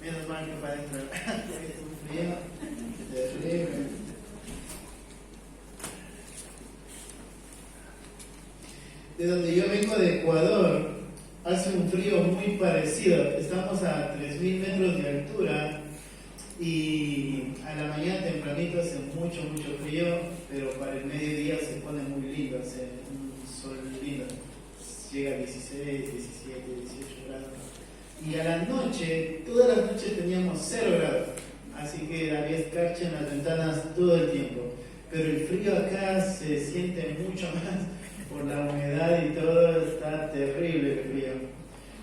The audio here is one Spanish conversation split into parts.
Menos mal que para adentro. Frío, terrible. De donde yo vengo, de Ecuador, hace un frío muy parecido. Estamos a 3.000 metros de altura y a la mañana tempranito hace mucho frío, pero para el mediodía se pone muy lindo, hace un sol lindo. Llega a 16, 17, 18 grados. Y a la noche, todas las noches teníamos 0 grados, así que había escarcha en las ventanas todo el tiempo. Pero el frío acá se siente mucho más por la humedad y todo, está terrible el frío.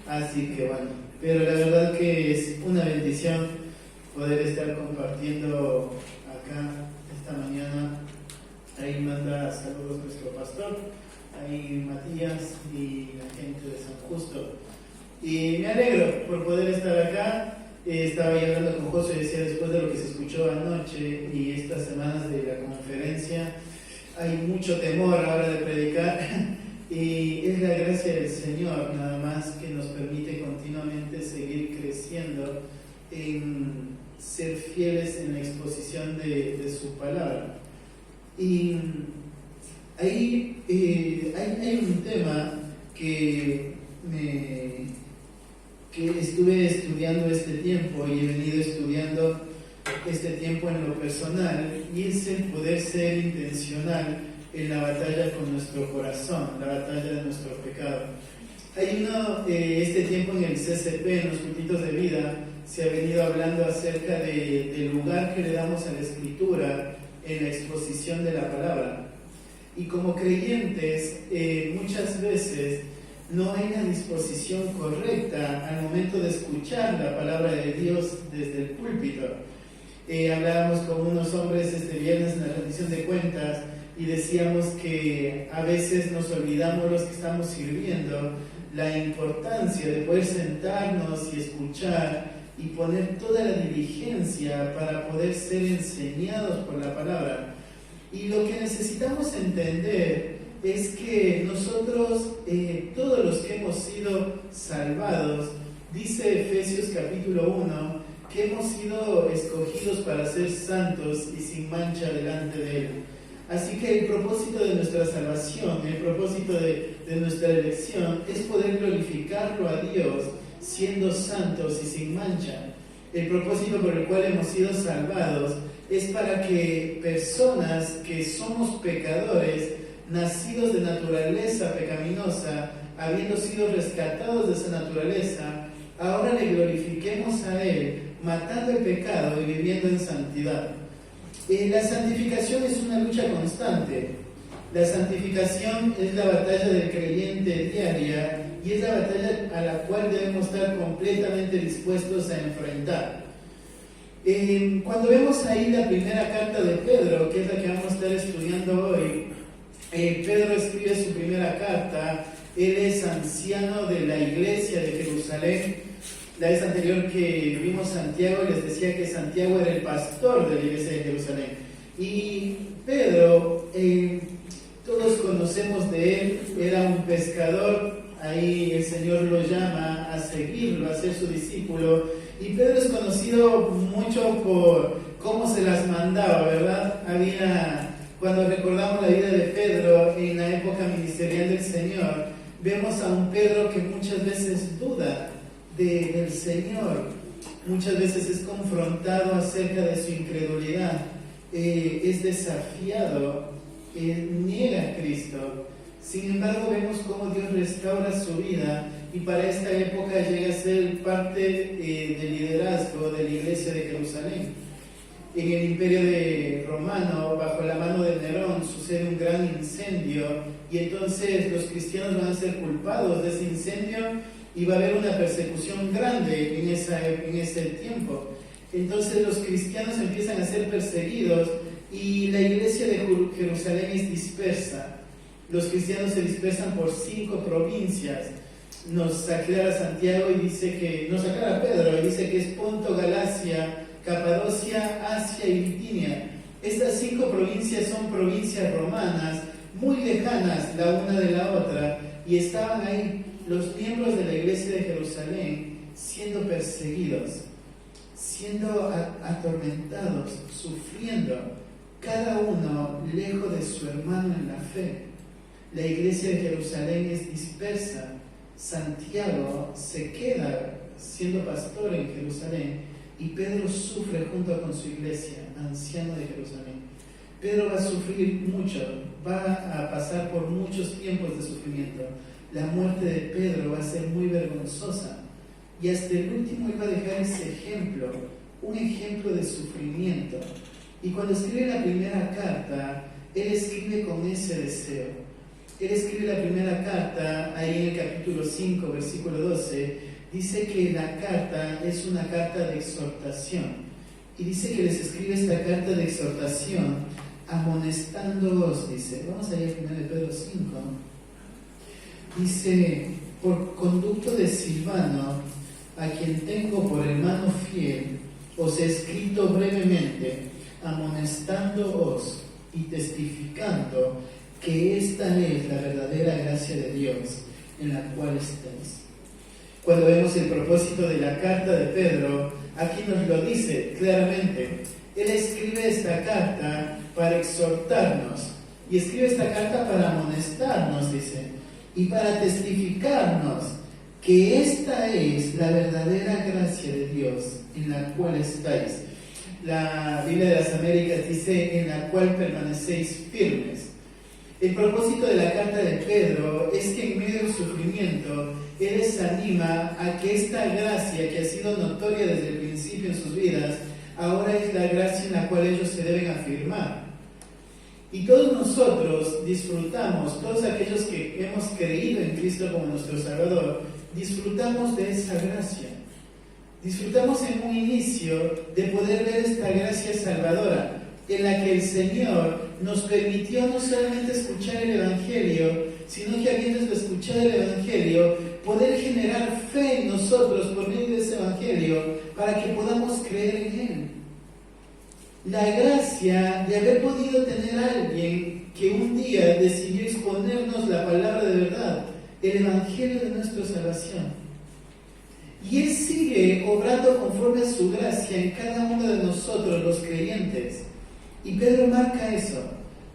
Así que bueno, pero la verdad que es una bendición poder estar compartiendo acá esta mañana. Ahí manda saludos nuestro pastor, ahí Matías y la gente de San Justo. Y me alegro por poder estar acá. Estaba ya hablando con José y decía, después de lo que se escuchó anoche y estas semanas de la conferencia, hay mucho temor ahora de predicar y es la gracia del Señor nada más que nos permite continuamente seguir creciendo en ser fieles en la exposición de su palabra. Y ahí hay un tema que estuve estudiando este tiempo y he venido estudiando este tiempo en lo personal, y es el poder ser intencional en la batalla con nuestro corazón, la batalla de nuestro pecado. Hay este tiempo en el CCP, en los cultitos de vida, se ha venido hablando acerca del lugar que le damos a la Escritura en la exposición de la palabra. Y como creyentes, muchas veces no hay la disposición correcta al momento de escuchar la palabra de Dios desde el púlpito. Hablábamos con unos hombres este viernes en la rendición de cuentas y decíamos que a veces nos olvidamos, los que estamos sirviendo, la importancia de poder sentarnos y escuchar y poner toda la diligencia para poder ser enseñados por la palabra. Y lo que necesitamos entender es que nosotros, todos los que hemos sido salvados, dice Efesios capítulo 1, que hemos sido escogidos para ser santos y sin mancha delante de Él. Así que el propósito de nuestra salvación, el propósito de nuestra elección es poder glorificarlo a Dios siendo santos y sin mancha. El propósito por el cual hemos sido salvados es para que personas que somos pecadores, nacidos de naturaleza pecaminosa, habiendo sido rescatados de esa naturaleza, ahora le glorifiquemos a Él, matando el pecado y viviendo en santidad. La santificación es una lucha constante. La santificación es la batalla del creyente diaria y es la batalla a la cual debemos estar completamente dispuestos a enfrentar. Cuando vemos ahí la primera carta de Pedro, que es la que vamos a estar estudiando hoy, Pedro escribe su primera carta. Él es anciano de la iglesia de Jerusalén. La vez anterior que vimos Santiago, les decía que Santiago era el pastor de la iglesia de Jerusalén. Y Pedro, todos conocemos de él, era un pescador. Ahí el Señor lo llama a seguirlo, a ser su discípulo. Y Pedro es conocido mucho por cómo se las mandaba, ¿verdad? Cuando recordamos la vida de Pedro en la época ministerial del Señor, vemos a un Pedro que muchas veces duda del Señor, muchas veces es confrontado acerca de su incredulidad, es desafiado, niega a Cristo. Sin embargo, vemos cómo Dios restaura su vida y para esta época llega a ser parte del liderazgo de la iglesia de Jerusalén. En el imperio romano, bajo la mano de Nerón, sucede un gran incendio y entonces los cristianos van a ser culpados de ese incendio y va a haber una persecución grande en ese tiempo. Entonces los cristianos empiezan a ser perseguidos y la iglesia de Jerusalén es dispersa. Los cristianos se dispersan por 5 provincias. Nos aclara Santiago y nos aclara Pedro y dice que es Ponto, Galacia, Capadocia, Asia y Bitinia. Estas 5 provincias son provincias romanas, muy lejanas la una de la otra, y estaban ahí los miembros de la iglesia de Jerusalén siendo perseguidos. siendo atormentados, sufriendo, cada uno lejos de su hermano en la fe. La iglesia de Jerusalén es dispersa. Santiago se queda siendo pastor en Jerusalén y Pedro sufre junto con su iglesia, anciano de Jerusalén. Pedro va a sufrir mucho, va a pasar por muchos tiempos de sufrimiento. La muerte de Pedro va a ser muy vergonzosa y hasta el último iba a dejar ese ejemplo, un ejemplo de sufrimiento. Y cuando escribe la primera carta, él escribe con ese deseo. Él escribe la primera carta, ahí en el capítulo 5, versículo 12, dice que la carta es una carta de exhortación. Y dice que les escribe esta carta de exhortación, amonestándoos, dice. Vamos a ir al final de Pedro 5. Dice, por conducto de Silvano, a quien tengo por hermano fiel, os he escrito brevemente, amonestándoos y testificando que esta es la verdadera gracia de Dios en la cual estáis. Cuando vemos el propósito de la carta de Pedro, aquí nos lo dice claramente. Él escribe esta carta para exhortarnos y escribe esta carta para amonestarnos, dice, y para testificarnos que esta es la verdadera gracia de Dios en la cual estáis. La Biblia de las Américas dice en la cual permanecéis firmes. El propósito de la carta de Pedro es que en medio del sufrimiento él les anima a que esta gracia que ha sido notoria desde el principio en sus vidas, ahora es la gracia en la cual ellos se deben afirmar. Y todos nosotros disfrutamos, todos aquellos que hemos creído en Cristo como nuestro Salvador, disfrutamos de esa gracia. Disfrutamos en un inicio de poder ver esta gracia salvadora, en la que el Señor nos permitió no solamente escuchar el Evangelio, sino que habiendo escuchado el Evangelio, poder generar fe en nosotros por medio de ese Evangelio, para que podamos creer en Él. La gracia de haber podido tener a alguien que un día decidió exponernos la palabra de verdad, el Evangelio de nuestra salvación. Y Él sigue obrando conforme a su gracia en cada uno de nosotros, los creyentes. Y Pedro marca eso.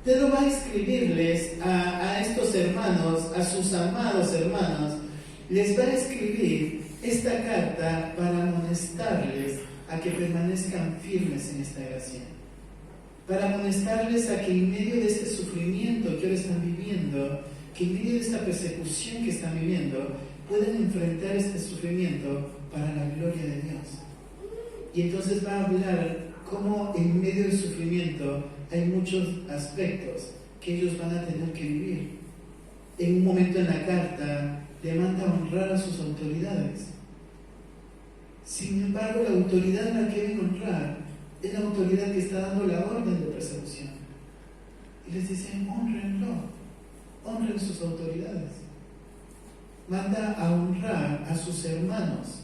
Pedro va a escribirles a estos hermanos, a sus amados hermanos, les va a escribir esta carta para amonestarles a que permanezcan firmes en esta gracia. Para amonestarles a que en medio de este sufrimiento que ahora están viviendo, que en medio de esta persecución que están viviendo, pueden enfrentar este sufrimiento para la gloria de Dios. Y entonces va a hablar cómo en medio del sufrimiento hay muchos aspectos que ellos van a tener que vivir. En un momento en la carta le manda a honrar a sus autoridades. Sin embargo, la autoridad a la que deben honrar es la autoridad que está dando la orden de persecución. Y les dice, honrenlo, honren sus autoridades. Manda a honrar a sus hermanos,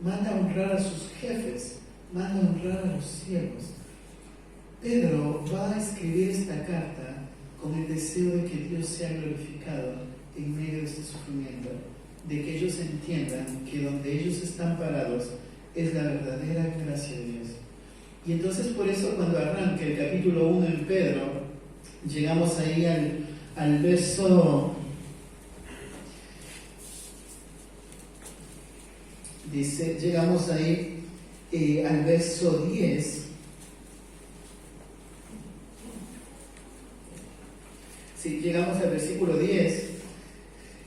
manda a honrar a sus jefes, manda a honrar a los siervos. Pedro va a escribir esta carta con el deseo de que Dios sea glorificado en medio de este sufrimiento, de que ellos entiendan que donde ellos están parados es la verdadera gracia de Dios. Y entonces por eso cuando arranca el capítulo 1 en Pedro, llegamos ahí al verso... Dice, llegamos ahí al verso 10. Sí, llegamos al versículo 10.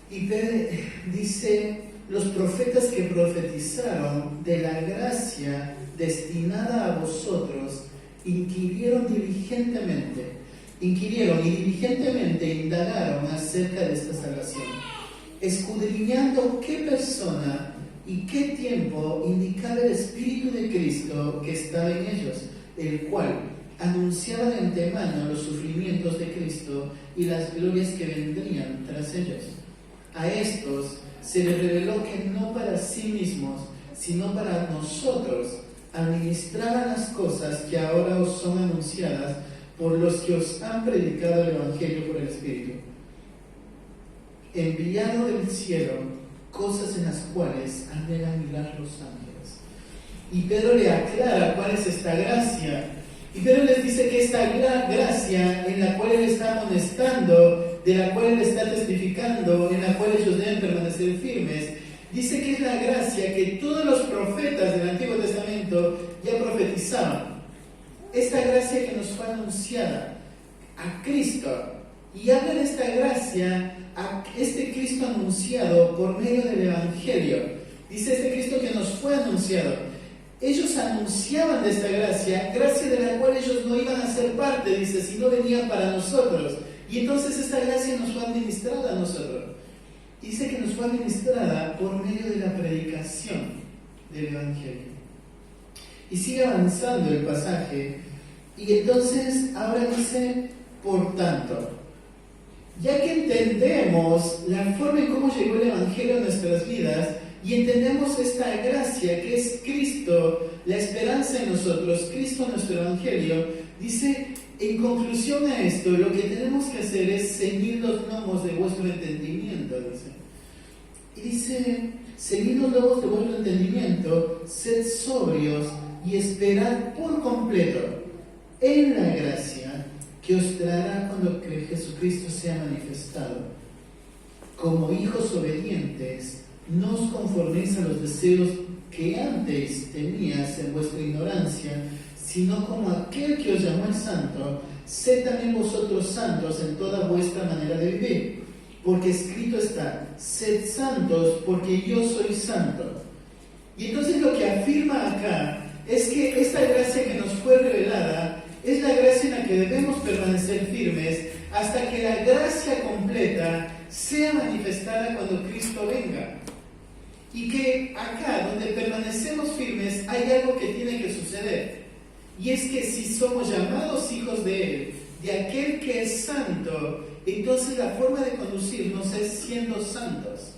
Y Pedro dice, los profetas que profetizaron de la gracia destinada a vosotros, inquirieron y diligentemente indagaron acerca de esta salvación, escudriñando qué persona y qué tiempo indicaba el Espíritu de Cristo que estaba en ellos, el cual anunciaba de antemano los sufrimientos de Cristo y las glorias que vendrían tras ellos. A estos se les reveló que no para sí mismos, sino para nosotros, administraban las cosas que ahora os son anunciadas por los que os han predicado el Evangelio por el Espíritu, enviado del cielo, cosas en las cuales anhelan mirar los ángeles. Y Pedro le aclara cuál es esta gracia. Y Pedro les dice que esta gracia en la cual él está amonestando, de la cual él está testificando, en la cual ellos deben permanecer firmes, dice que es la gracia que todos los profetas del Antiguo Testamento ya profetizaban. Esta gracia que nos fue anunciada a Cristo. Y habla de esta gracia a este Cristo anunciado por medio del Evangelio. Dice este Cristo que nos fue anunciado. Ellos anunciaban de esta gracia, gracia de la cual ellos no iban a ser parte, dice, si no venían para nosotros. Y entonces esta gracia nos fue administrada a nosotros. Dice que nos fue administrada por medio de la predicación del Evangelio. Y sigue avanzando el pasaje. Y entonces ahora dice, por tanto, ya que entendemos la forma en cómo llegó el Evangelio a nuestras vidas, y entendemos esta gracia que es Cristo, la esperanza en nosotros, Cristo nuestro Evangelio, dice, en conclusión a esto, lo que tenemos que hacer es ceñir los lomos de vuestro entendimiento, dice. Y dice, ceñid los lomos de vuestro entendimiento, sed sobrios y esperad por completo en la gracia que os traerá cuando Jesucristo sea manifestado. Como hijos obedientes, no os conforméis a los deseos que antes tenías en vuestra ignorancia, sino como aquel que os llamó el santo, sed también vosotros santos en toda vuestra manera de vivir. Porque escrito está, sed santos porque yo soy santo. Y entonces lo que afirma acá es que esta gracia que nos fue revelada es la gracia en la que debemos permanecer firmes hasta que la gracia completa sea manifestada cuando Cristo venga. Y que acá, donde permanecemos firmes, hay algo que tiene que suceder. Y es que si somos llamados hijos de Él, de aquel que es santo, entonces la forma de conducirnos es siendo santos.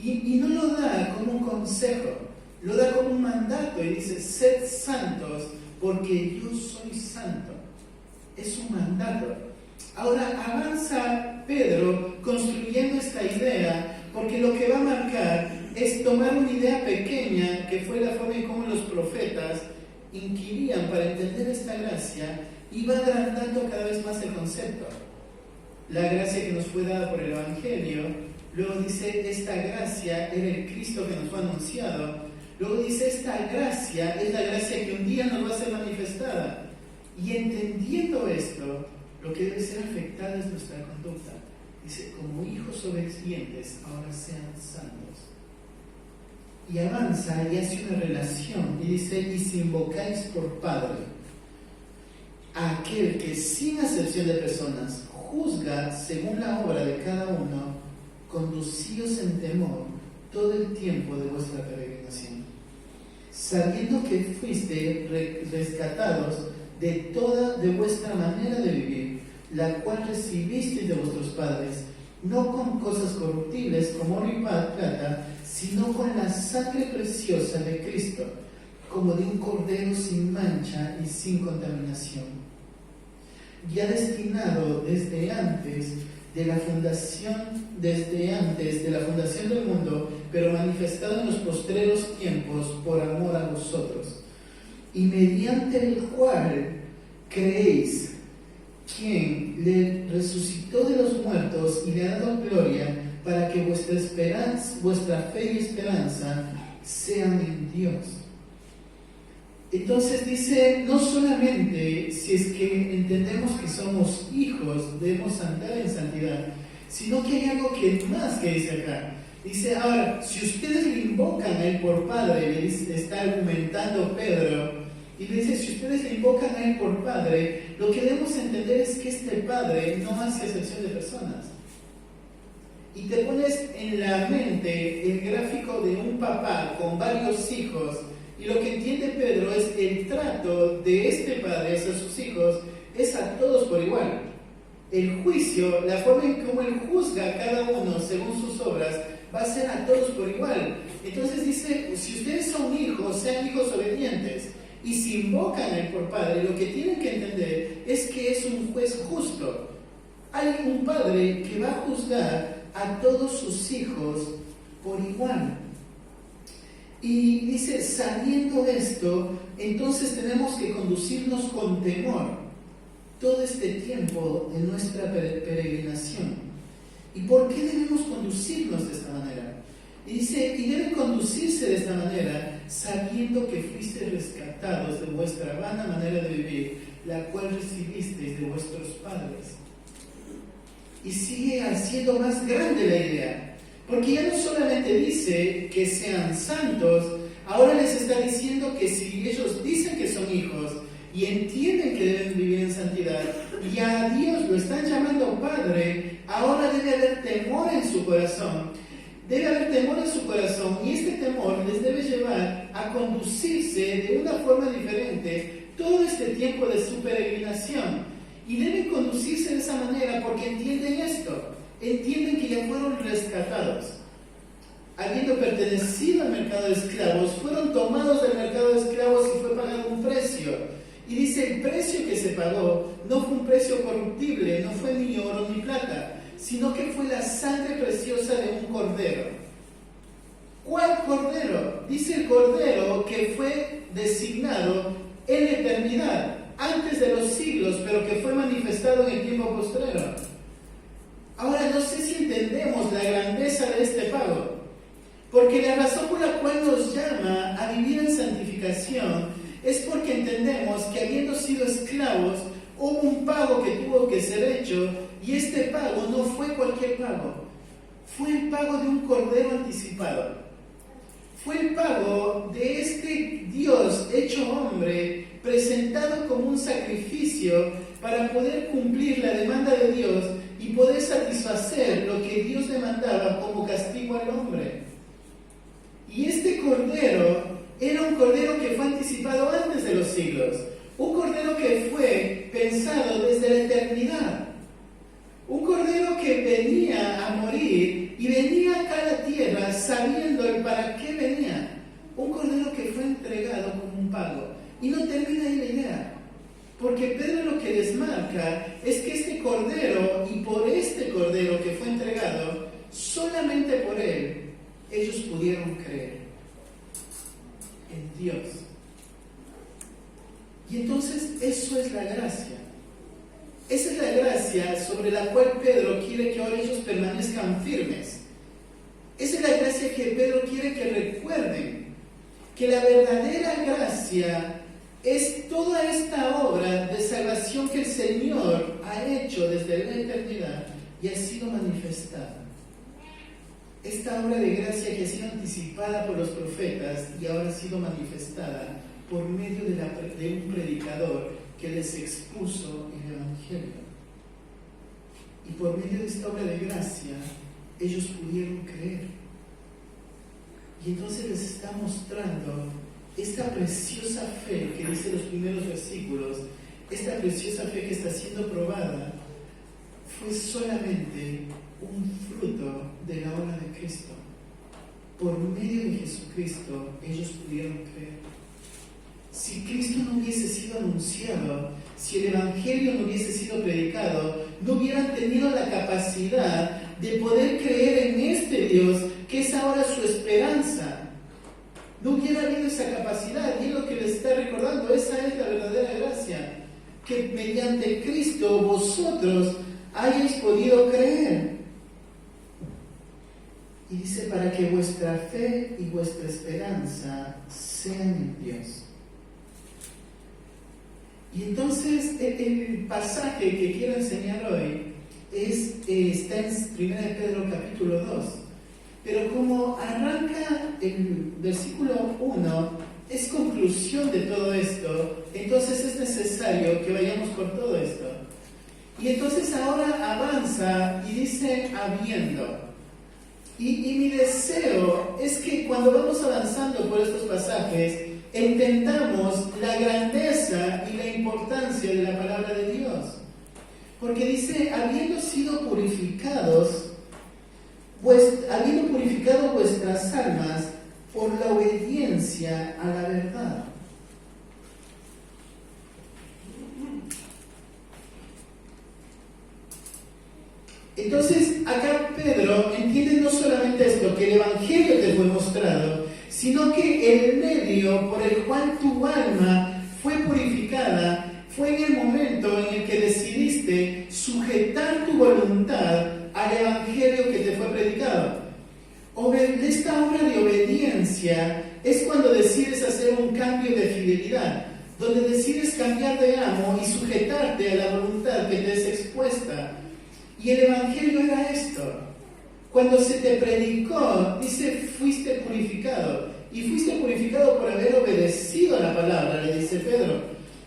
Y no lo da como un consejo, lo da como un mandato y dice, sed santos porque yo soy santo. Es un mandato. Ahora avanza Pedro construyendo esta idea, porque lo que va a marcar es tomar una idea pequeña, que fue la forma en cómo los profetas inquirían para entender esta gracia, y va agrandando cada vez más el concepto. La gracia que nos fue dada por el Evangelio, luego dice, esta gracia era el Cristo que nos fue anunciado, luego dice, esta gracia es la gracia que un día nos va a ser manifestada. Y entendiendo esto, lo que debe ser afectado es nuestra conducta. Dice, como hijos obedientes, ahora sean santos. Y avanza y hace una relación y dice, y si invocáis por Padre a aquel que sin acepción de personas juzga según la obra de cada uno, conducíos en temor todo el tiempo de vuestra peregrinación, sabiendo que fuiste rescatados de vuestra manera de vivir, la cual recibisteis de vuestros padres, no con cosas corruptibles como oro y plata, sino con la sangre preciosa de Cristo, como de un cordero sin mancha y sin contaminación, ya destinado desde antes de la fundación del mundo, pero manifestado en los postreros tiempos por amor a vosotros, y mediante el cual creéis, quien le resucitó de los muertos y le ha dado gloria, para que vuestra fe y esperanza sean en Dios. Entonces dice, no solamente si es que entendemos que somos hijos, debemos andar en santidad, sino que hay algo que más que dice acá. Dice, ahora, si ustedes le invocan a Él por Padre, le está argumentando Pedro, y le dice, si ustedes le invocan a Él por Padre, lo que debemos entender es que este Padre no hace excepción de personas. Y te pones en la mente el gráfico de un papá con varios hijos, y lo que entiende Pedro es el trato de este padre hacia sus hijos es a todos por igual. El juicio, la forma en cómo Él juzga a cada uno según sus obras, va a ser a todos por igual. Entonces dice, si ustedes son hijos, sean hijos obedientes. Y si invocan a Él por Padre, lo que tienen que entender es que es un juez justo. Hay un Padre que va a juzgar a todos sus hijos por igual. Y dice, sabiendo esto, entonces tenemos que conducirnos con temor todo este tiempo de nuestra peregrinación. ¿Y por qué debemos conducirnos de esta manera? Y dice, y deben conducirse de esta manera, sabiendo que fuisteis rescatados de vuestra vana manera de vivir, la cual recibisteis de vuestros padres. Y sigue haciendo más grande la idea, porque ya no solamente dice que sean santos, ahora les está diciendo que si ellos dicen que son hijos y entienden que deben vivir en santidad, y a Dios lo están llamando Padre, ahora debe haber temor en su corazón. Debe haber temor en su corazón, y este temor les debe llevar a conducirse de una forma diferente todo este tiempo de su peregrinación. Y deben conducirse de esa manera porque entienden esto, entienden que ya fueron rescatados. Habiendo pertenecido al mercado de esclavos, fueron tomados del mercado de esclavos y fue pagado un precio. Y dice, el precio que se pagó no fue un precio corruptible, no fue ni oro ni plata, sino que fue la sangre preciosa de un cordero. ¿Cuál cordero? Dice el cordero que fue designado en la eternidad, antes de los siglos, pero que fue manifestado en el tiempo postrero. Ahora, no sé si entendemos la grandeza de este pago, porque la razón por la cual nos llama a vivir en santificación es porque entendemos que habiendo sido esclavos, hubo un pago que tuvo que ser hecho, y este pago no fue cualquier pago, fue el pago de un cordero anticipado. Fue el pago de este Dios hecho hombre, presentado como un sacrificio para poder cumplir la demanda de Dios y poder satisfacer lo que Dios demandaba como castigo al hombre. Y este cordero era un cordero que fue anticipado antes de los siglos, un cordero que fue pensado desde la eternidad, un cordero que venía a morir y venía acá a la tierra sabiendo el para qué venía, un cordero que fue entregado como un pago. Y no termina ahí la idea, porque Pedro lo que les marca es que este cordero, y por este cordero que fue entregado, solamente por él, ellos pudieron creer en Dios. Y entonces eso es la gracia. Esa es la gracia sobre la cual Pedro quiere que ahora ellos permanezcan firmes. Esa es la gracia que Pedro quiere que recuerden, que la verdadera gracia es toda esta obra de salvación que el Señor ha hecho desde la eternidad y ha sido manifestada. Esta obra de gracia que ha sido anticipada por los profetas y ahora ha sido manifestada por medio de un predicador que les expuso el Evangelio. Y por medio de esta obra de gracia, ellos pudieron creer. Y entonces les está mostrando esta preciosa fe que dice los primeros versículos, esta preciosa fe que está siendo probada, fue solamente un fruto de la obra de Cristo. Por medio de Jesucristo, ellos pudieron creer. Si Cristo no hubiese sido anunciado, si el Evangelio no hubiese sido predicado, no hubieran tenido la capacidad de poder creer en este Dios, que es ahora su esperanza. No hubiera habido esa capacidad, y es lo que les está recordando, esa es la verdadera gracia, que mediante Cristo vosotros hayáis podido creer. Y dice, para que vuestra fe y vuestra esperanza sean en Dios. Y entonces el pasaje que quiero enseñar hoy está en 1 Pedro capítulo 2. Pero como arranca el versículo 1, es conclusión de todo esto, entonces es necesario que vayamos por todo esto. Y entonces ahora avanza y dice habiendo. Y mi deseo es que cuando vamos avanzando por estos pasajes, entendamos la grandeza y la importancia de la palabra de Dios. Porque dice, habiendo sido purificados, habiendo purificado vuestras almas por la obediencia a la verdad. Entonces, acá Pedro entiende no solamente esto, que el Evangelio te fue mostrado, sino que el medio por el cual tu alma fue purificada fue en el momento en el que decidiste sujetar tu voluntad al Evangelio que te fue predicado. Esta obra de obediencia es cuando decides hacer un cambio de fidelidad, donde decides cambiar de amo y sujetarte a la voluntad que te es expuesta. Y el Evangelio era esto. Cuando se te predicó, dice, fuiste purificado. Y fuiste purificado por haber obedecido a la palabra, le dice Pedro.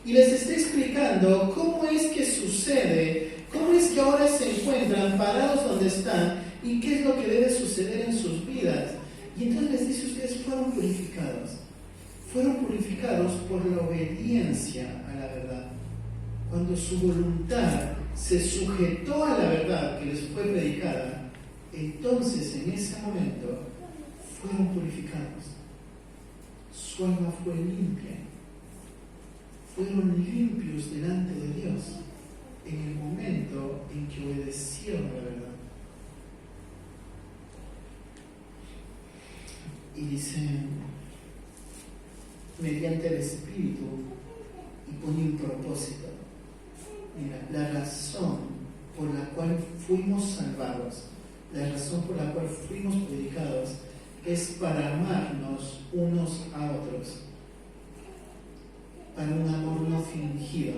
Y les está explicando cómo es que sucede, cómo es que ahora se encuentran parados donde están y qué es lo que debe suceder en sus vidas. Y entonces les dice, ustedes fueron purificados. Fueron purificados por la obediencia a la verdad. Cuando su voluntad se sujetó a la verdad que les fue predicada, entonces en ese momento fueron purificados. Su alma fue limpia. Fueron limpios delante de Dios en el momento en que obedecieron a la verdad. Y dice, mediante el Espíritu, y pone un propósito. Mira, la razón por la cual fuimos salvados, la razón por la cual fuimos predicados, es para amarnos unos a otros, para un amor no fingido,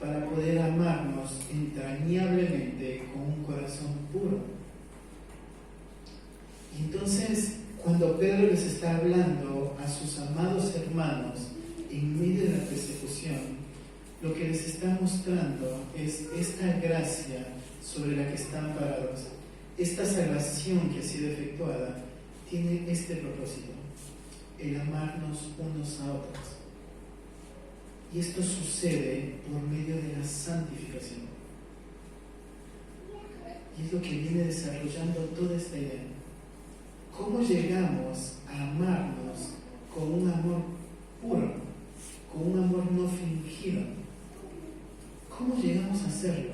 para poder amarnos entrañablemente con un corazón puro. Y entonces, cuando Pedro les está hablando a sus amados hermanos en medio de la persecución, lo que les está mostrando es esta gracia sobre la que están parados. Esta salvación que ha sido efectuada tiene este propósito, el amarnos unos a otros. Y esto sucede por medio de la santificación. Y es lo que viene desarrollando toda esta idea. ¿Cómo llegamos a amarnos con un amor puro, con un amor no fingido? ¿Cómo llegamos a hacerlo?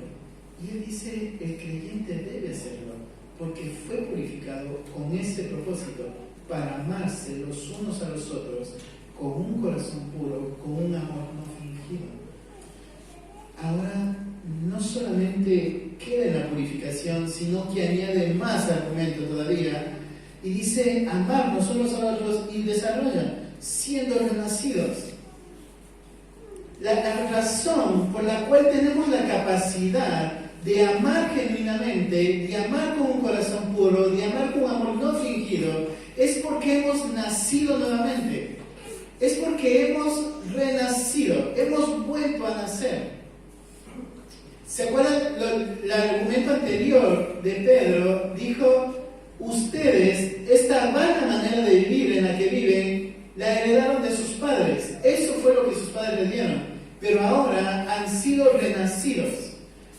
Y él dice, el creyente debe hacerlo, porque fue purificado con ese propósito, para amarse los unos a los otros, con un corazón puro, con un amor no fingido. Ahora, no solamente queda en la purificación, sino que añade más argumento todavía, y dice, amarnos unos a otros, y desarrolla, siendo renacidos. La razón por la cual tenemos la capacidad de amar genuinamente, de amar con un corazón puro, de amar con un amor no fingido, es porque hemos nacido nuevamente. Es porque hemos renacido, hemos vuelto a nacer. ¿Se acuerdan? El argumento anterior de Pedro dijo, ustedes, esta vana manera de vivir en la que viven, la heredaron de sus padres. Eso fue lo que sus padres les dieron. Pero ahora han sido renacidos.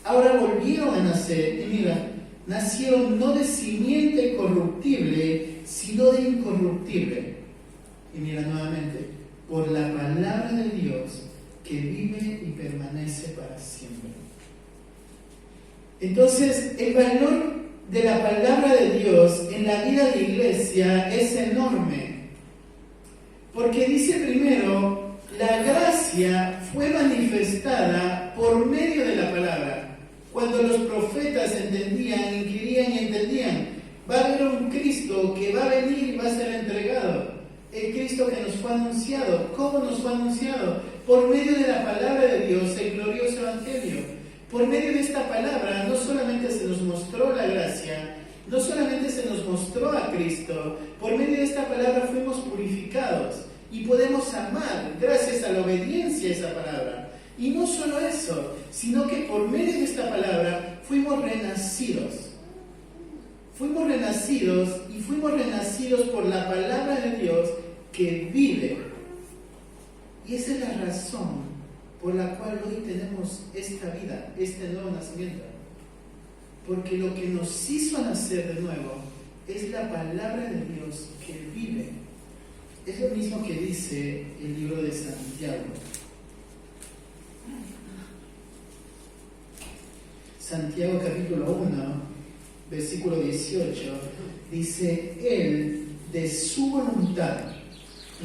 Ahora volvieron a nacer. Y mira, nacieron no de simiente corruptible, sino de incorruptible. Y mira nuevamente, por la palabra de Dios que vive y permanece para siempre. Entonces, el valor de la palabra de Dios en la vida de la iglesia es enorme. Porque dice primero, la gracia fue manifestada por medio de la palabra. Cuando los profetas entendían, inquirían y entendían, va a haber un Cristo que va a venir y va a ser entregado. El Cristo que nos fue anunciado. ¿Cómo nos fue anunciado? Por medio de la palabra de Dios, el glorioso evangelio. Por medio de esta palabra no solamente se nos mostró la gracia, no solamente se nos mostró a Cristo, por medio de esta palabra fuimos purificados y podemos amar gracias a la obediencia a esa palabra. Y no solo eso, sino que por medio de esta palabra fuimos renacidos. Fuimos renacidos y fuimos renacidos por la palabra de Dios que vive. Y esa es la razón por la cual hoy tenemos esta vida, este nuevo nacimiento. Porque lo que nos hizo nacer de nuevo es la palabra de Dios que vive. Es lo mismo que dice el libro de Santiago. Santiago capítulo 1, versículo 18, dice, Él de su voluntad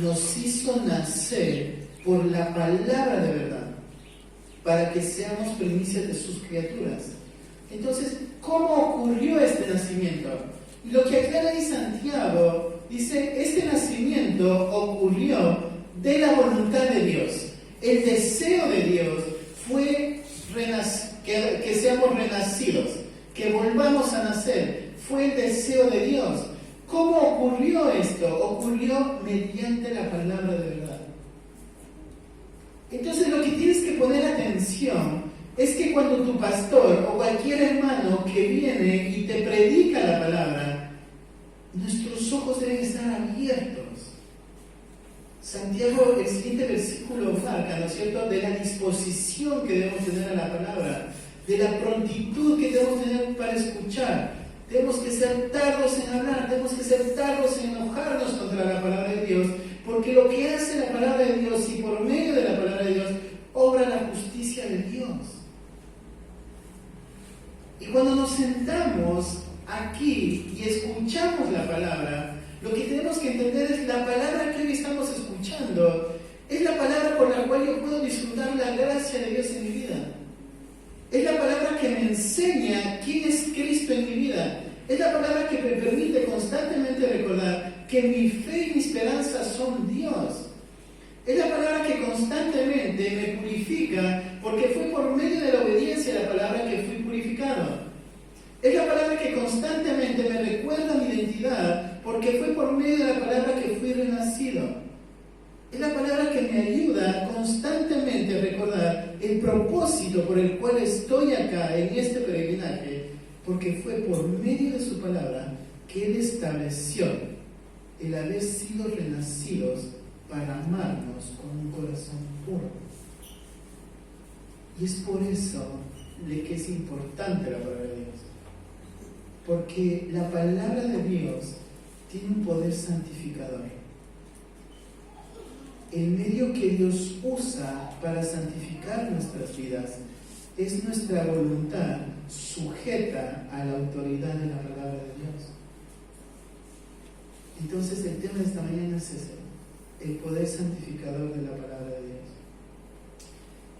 nos hizo nacer por la palabra de verdad, para que seamos primicias de sus criaturas. Entonces, ¿cómo ocurrió este nacimiento? Lo que aclara ahí Santiago dice, este nacimiento ocurrió de la voluntad de Dios. El deseo de Dios fue que seamos renacidos, que volvamos a nacer. Fue el deseo de Dios. ¿Cómo ocurrió esto? Ocurrió mediante la palabra de verdad. Entonces lo que tienes que poner atención es que cuando tu pastor o cualquier hermano que viene y te predica la palabra, nuestros ojos deben estar abiertos. Santiago, el siguiente versículo marca, ¿no es cierto?, de la disposición que debemos tener a la palabra, de la prontitud que debemos tener para escuchar. Tenemos que ser tardos en hablar, tenemos que ser tardos en enojarnos contra la palabra de Dios, porque lo que hace la palabra de Dios y por medio de la palabra de Dios, obra la justicia de Dios. Y cuando nos sentamos aquí y escuchamos la palabra, lo que tenemos que entender es la palabra que hoy estamos escuchando, es la palabra por la cual yo puedo disfrutar la gracia de Dios en mi vida. Es la palabra que me enseña quién es Cristo en mi vida. Es la palabra que me permite constantemente recordar que mi fe y mi esperanza son Dios. Es la palabra que constantemente me purifica, porque fue por medio de la obediencia a la palabra que fui purificado. Es la palabra que constantemente me recuerda mi identidad, porque fue por medio de la palabra que fui renacido. Es la palabra que me ayuda constantemente a recordar el propósito por el cual estoy acá en este peregrinaje, porque fue por medio de su palabra que Él estableció el haber sido renacidos para amarnos con un corazón puro. Y es por eso que es importante la palabra de Dios, porque la palabra de Dios tiene un poder santificador. El medio que Dios usa para santificar nuestras vidas es nuestra voluntad sujeta a la autoridad de la palabra de Dios. Entonces el tema de esta mañana es ese, el poder santificador de la palabra de Dios.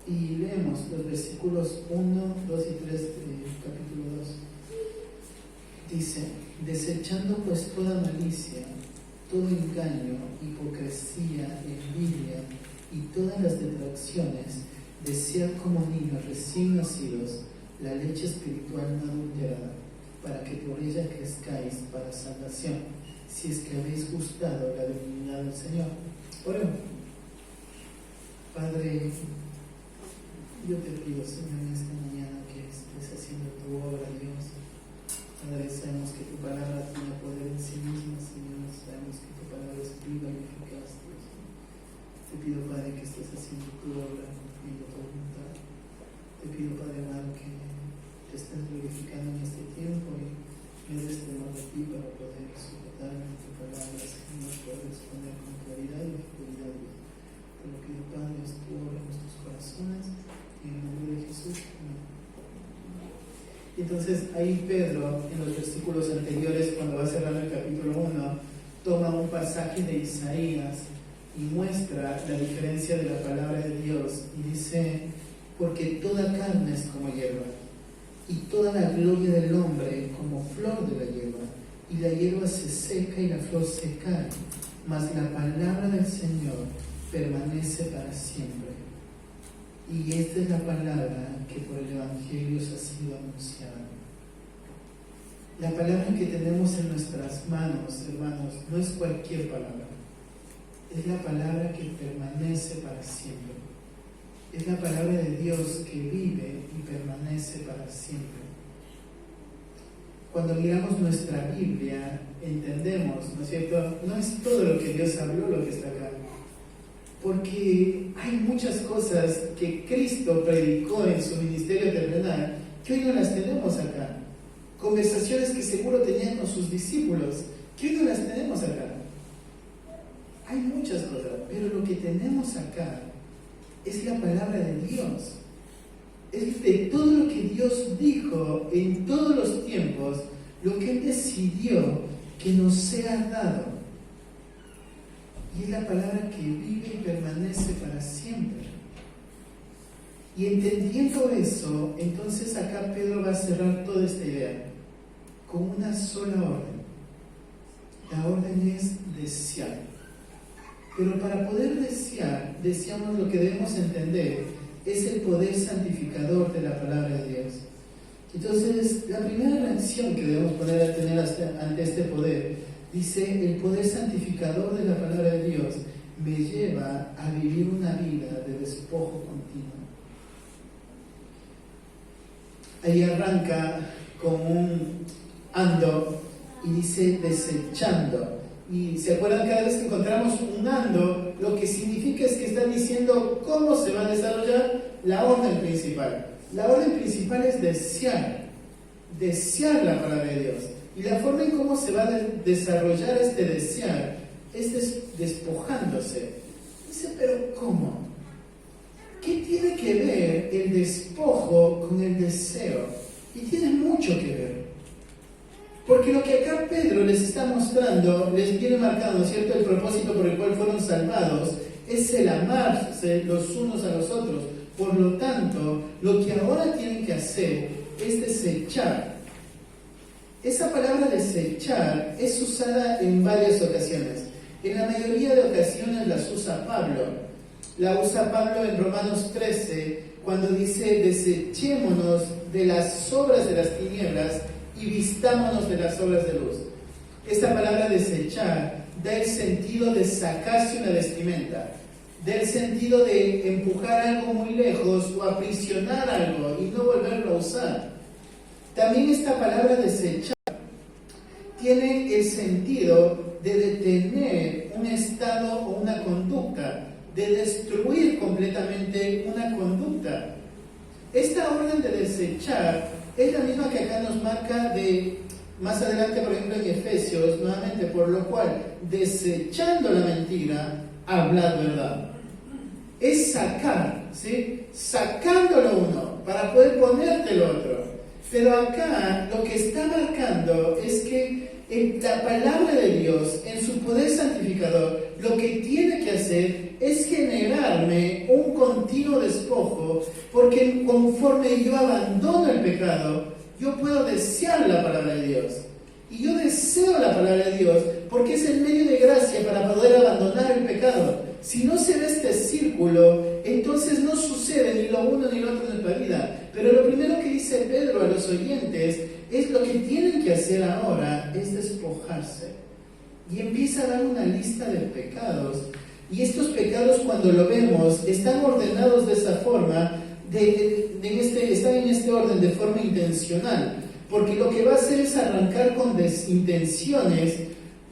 Y leemos los versículos 1, 2 y 3 del capítulo 2. Dice, desechando pues toda malicia, todo engaño, hipocresía, envidia y todas las detracciones, desead como niños recién nacidos la leche espiritual no adulterada, para que por ella crezcáis para salvación, si es que habéis gustado la benignidad del Señor. Oremos. Padre, yo te pido, Señor, en esta mañana que estés haciendo tu obra, Dios. Padre, sabemos que tu palabra tiene poder en sí misma, Señor. Sabemos que tu palabra es viva y eficaz, Dios. Te pido, Padre, que estés haciendo tu obra, cumpliendo tu voluntad. Te pido, Padre amado, que te estés glorificando en este tiempo y me des temor de ti para poder sujetar en tu palabra, Señor, poder responder con claridad y fidelidad, Dios. Te lo pido, Padre, es tu obra en nuestros corazones, y en el nombre de Jesús. Amén. Entonces ahí Pedro, en los versículos anteriores, cuando va cerrando el capítulo 1, toma un pasaje de Isaías y muestra la diferencia de la palabra de Dios y dice, porque toda carne es como hierba y toda la gloria del hombre como flor de la hierba, y la hierba se seca y la flor se cae, mas la palabra del Señor permanece para siempre. Y esta es la palabra que por el Evangelio os ha sido anunciada. La palabra que tenemos en nuestras manos, hermanos, no es cualquier palabra. Es la palabra que permanece para siempre. Es la palabra de Dios que vive y permanece para siempre. Cuando miramos nuestra Biblia, entendemos, ¿no es cierto? No es todo lo que Dios habló lo que está acá. Porque hay muchas cosas que Cristo predicó en su ministerio terrenal que hoy no las tenemos acá. Conversaciones que seguro tenían con sus discípulos, que hoy no las tenemos acá. Hay muchas cosas, pero lo que tenemos acá es la palabra de Dios. Es de todo lo que Dios dijo en todos los tiempos, lo que Él decidió que nos sea dado. y es la palabra que vive y permanece para siempre. Y entendiendo eso, entonces acá Pedro va a cerrar toda esta idea con una sola orden. La orden es desear. Pero para poder desear, deseamos lo que debemos entender, es el poder santificador de la palabra de Dios. Entonces, la primera reacción que debemos tener ante este poder, dice, el poder santificador de la palabra de Dios me lleva a vivir una vida de despojo continuo. Ahí arranca con un ando y dice desechando. Y se acuerdan, cada vez que encontramos un ando, lo que significa es que está diciendo cómo se va a desarrollar la orden principal. La orden principal es desear la palabra de Dios. Y la forma en cómo se va a desarrollar este desear es despojándose. Dice, pero ¿cómo? ¿Qué tiene que ver el despojo con el deseo? Y tiene mucho que ver. Porque lo que acá Pedro les está mostrando, les viene marcando, ¿cierto? El propósito por el cual fueron salvados es el amarse los unos a los otros. Por lo tanto, lo que ahora tienen que hacer es desechar. Esa palabra desechar es usada en varias ocasiones. En la mayoría de ocasiones las usa Pablo. La usa Pablo en Romanos 13, cuando dice, desechémonos de las obras de las tinieblas y vistámonos de las obras de luz. Esta palabra desechar da el sentido de sacarse una vestimenta, da el sentido de empujar algo muy lejos o aprisionar algo y no volverlo a usar. También esta palabra desechar tiene el sentido de detener un estado o una conducta, de destruir completamente una conducta. Esta orden de desechar es la misma que acá nos marca más adelante, por ejemplo, en Efesios, nuevamente, por lo cual, desechando la mentira, hablad verdad. Es sacar, ¿sí? Sacándolo uno para poder ponerte el otro. Pero acá lo que está marcando es que la palabra de Dios, en su poder santificador, lo que tiene que hacer es generarme un continuo despojo, porque conforme yo abandono el pecado, yo puedo desear la palabra de Dios. Y yo deseo la palabra de Dios porque es el medio de gracia para poder abandonar el pecado. Si no se ve este círculo, entonces no sucede ni lo uno ni lo otro en nuestra vida. Pero lo primero que dice Pedro a los oyentes es lo que tienen que hacer ahora es despojarse. Y empieza a dar una lista de pecados. Y estos pecados, cuando lo vemos, están ordenados de esa forma, están en este orden de forma intencional. Porque lo que va a hacer es arrancar con desintenciones,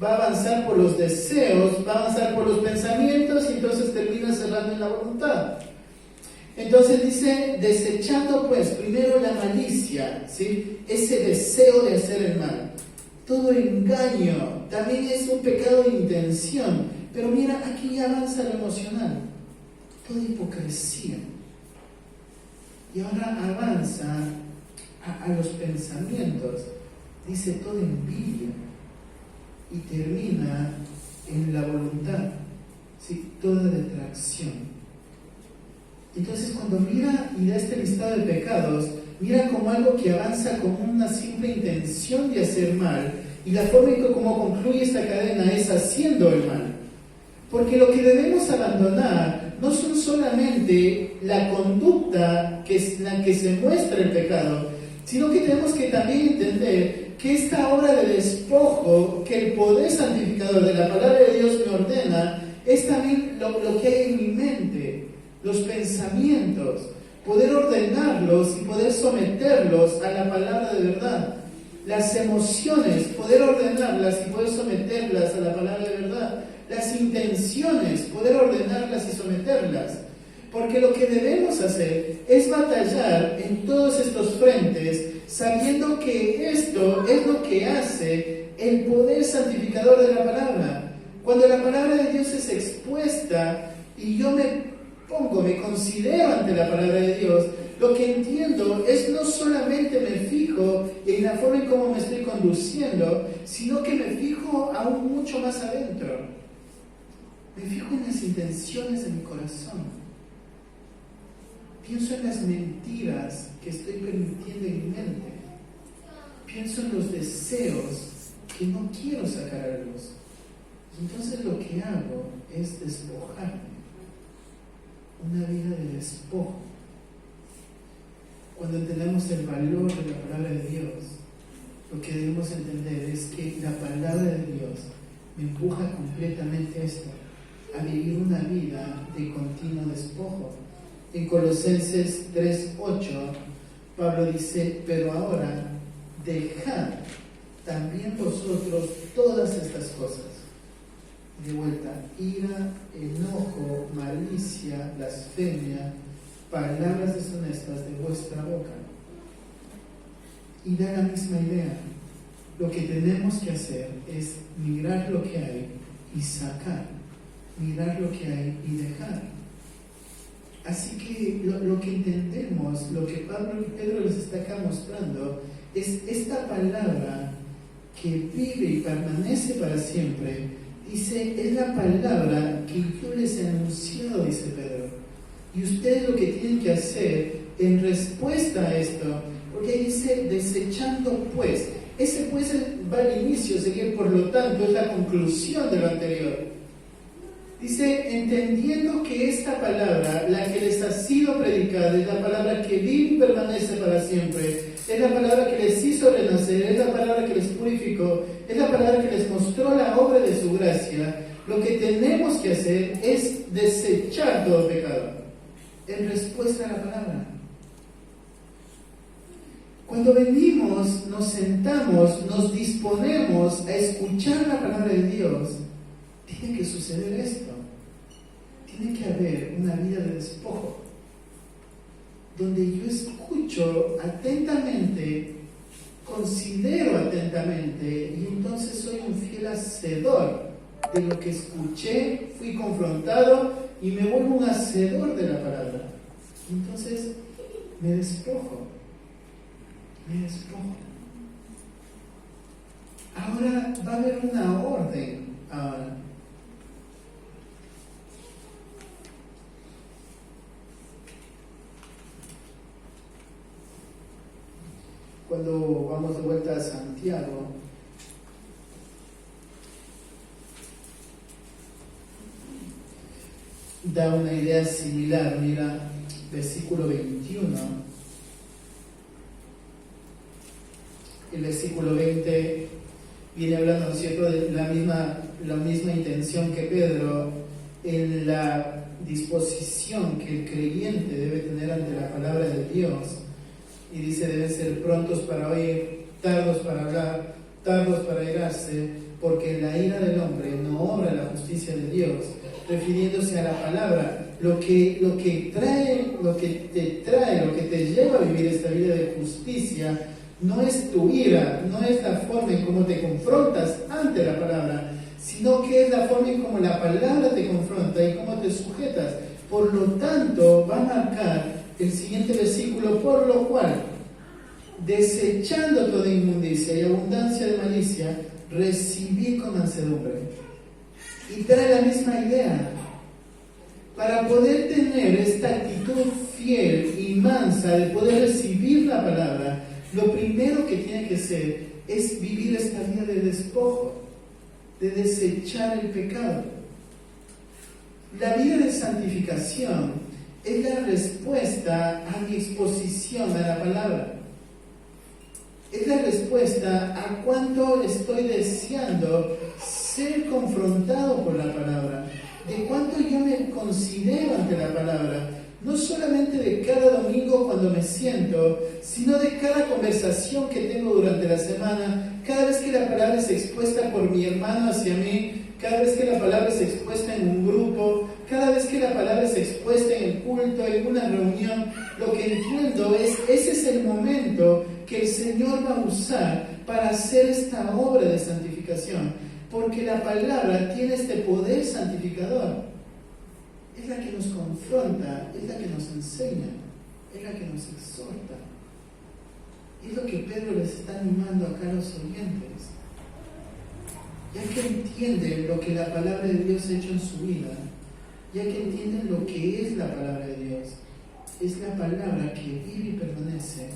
va a avanzar por los deseos, va a avanzar por los pensamientos y entonces termina cerrando en la voluntad. Entonces dice, desechando pues primero la malicia, ¿sí? Ese deseo de hacer el mal. Todo engaño también es un pecado de intención, pero mira, aquí ya avanza lo emocional. Toda hipocresía. Y ahora avanza a los pensamientos. Dice toda envidia. Y termina en la voluntad, ¿sí? Toda detracción. Entonces cuando mira y da este listado de pecados, mira como algo que avanza con una simple intención de hacer mal, y la forma en que como concluye esta cadena es haciendo el mal. Porque lo que debemos abandonar no son solamente la conducta que es la que se muestra el pecado, sino que tenemos que también entender que esta obra de despojo, que el poder santificador de la palabra de Dios me ordena, es también lo que hay en mi mente, los pensamientos, poder ordenarlos y poder someterlos a la palabra de verdad. Las emociones, poder ordenarlas y poder someterlas a la palabra de verdad. Las intenciones, poder ordenarlas y someterlas. Porque lo que debemos hacer es batallar en todos estos frentes, sabiendo que esto es lo que hace el poder santificador de la palabra. Cuando la palabra de Dios es expuesta y yo me considero ante la palabra de Dios, lo que entiendo es no solamente me fijo en la forma en cómo me estoy conduciendo, sino que me fijo aún mucho más adentro. Me fijo en las intenciones de mi corazón. Pienso en las mentiras que estoy permitiendo en mi mente. Pienso en los deseos que no quiero sacar a luz. Y entonces lo que hago es despojarme. Una vida de despojo. Cuando entendemos el valor de la palabra de Dios, lo que debemos entender es que la palabra de Dios me empuja completamente a esto, a vivir una vida de continuo despojo. En Colosenses 3:8, Pablo dice: pero ahora dejad también vosotros todas estas cosas. De vuelta, ira, enojo, malicia, blasfemia, palabras deshonestas de vuestra boca. Y da la misma idea. Lo que tenemos que hacer es mirar lo que hay y sacar, mirar lo que hay y dejar. Así que lo que entendemos, lo que Pedro les está acá mostrando, es esta palabra que vive y permanece para siempre. Dice, es la palabra que yo les he anunciado, dice Pedro. Y ustedes lo que tienen que hacer en respuesta a esto, porque dice, desechando pues. Ese pues va al inicio, sería por lo tanto, es la conclusión de lo anterior. Dice, entendiendo que esta palabra, la que les ha sido predicada, es la palabra que vive y permanece para siempre, es la palabra que les hizo renacer, es la palabra que les purificó, es la palabra que les mostró la obra de su gracia. Lo que tenemos que hacer es desechar todo pecado en respuesta a la palabra. Cuando venimos, nos sentamos, nos disponemos a escuchar la palabra de Dios, tiene que suceder esto. Tiene que haber una vida de despojo, donde yo escucho atentamente, considero atentamente, y entonces soy un fiel hacedor de lo que escuché, fui confrontado y me vuelvo un hacedor de la palabra. Entonces me despojo. Me despojo. Ahora va a haber una orden. Ahora, cuando vamos de vuelta a Santiago, da una idea similar. Mira, versículo 21. El versículo 20 viene hablando, ¿no es cierto?, de la misma intención que Pedro, en la disposición que el creyente debe tener ante la palabra de Dios. Y dice, deben ser prontos para oír, tardos para hablar, tardos para irarse, porque la ira del hombre no obra la justicia de Dios, refiriéndose a la palabra. Lo que te lleva a vivir esta vida de justicia no es tu ira, no es la forma en cómo te confrontas ante la palabra, sino que es la forma en cómo la palabra te confronta y cómo te sujetas. Por lo tanto, va a marcar el siguiente versículo, por lo cual, desechando toda inmundicia y abundancia de malicia, recibí con mansedumbre. Y trae la misma idea. Para poder tener esta actitud fiel y mansa de poder recibir la palabra, lo primero que tiene que ser es vivir esta vida de despojo, de desechar el pecado. La vida de santificación es la respuesta a mi exposición a la palabra. Es la respuesta a cuánto estoy deseando ser confrontado por la palabra, de cuánto yo me considero ante la palabra, no solamente de cada domingo cuando me siento, sino de cada conversación que tengo durante la semana, cada vez que la palabra es expuesta por mi hermano hacia mí, cada vez que la palabra es expuesta en un grupo, cada vez que la palabra es expuesta en el culto, en una reunión. Lo que entiendo es, ese es el momento que el Señor va a usar para hacer esta obra de santificación, porque la palabra tiene este poder santificador. Es la que nos confronta, es la que nos enseña, es la que nos exhorta. Es lo que Pedro les está animando acá a los oyentes. ya que entienden lo que la palabra de Dios ha hecho en su vida, ya que entienden lo que es la palabra de Dios, es la palabra que vive y permanece,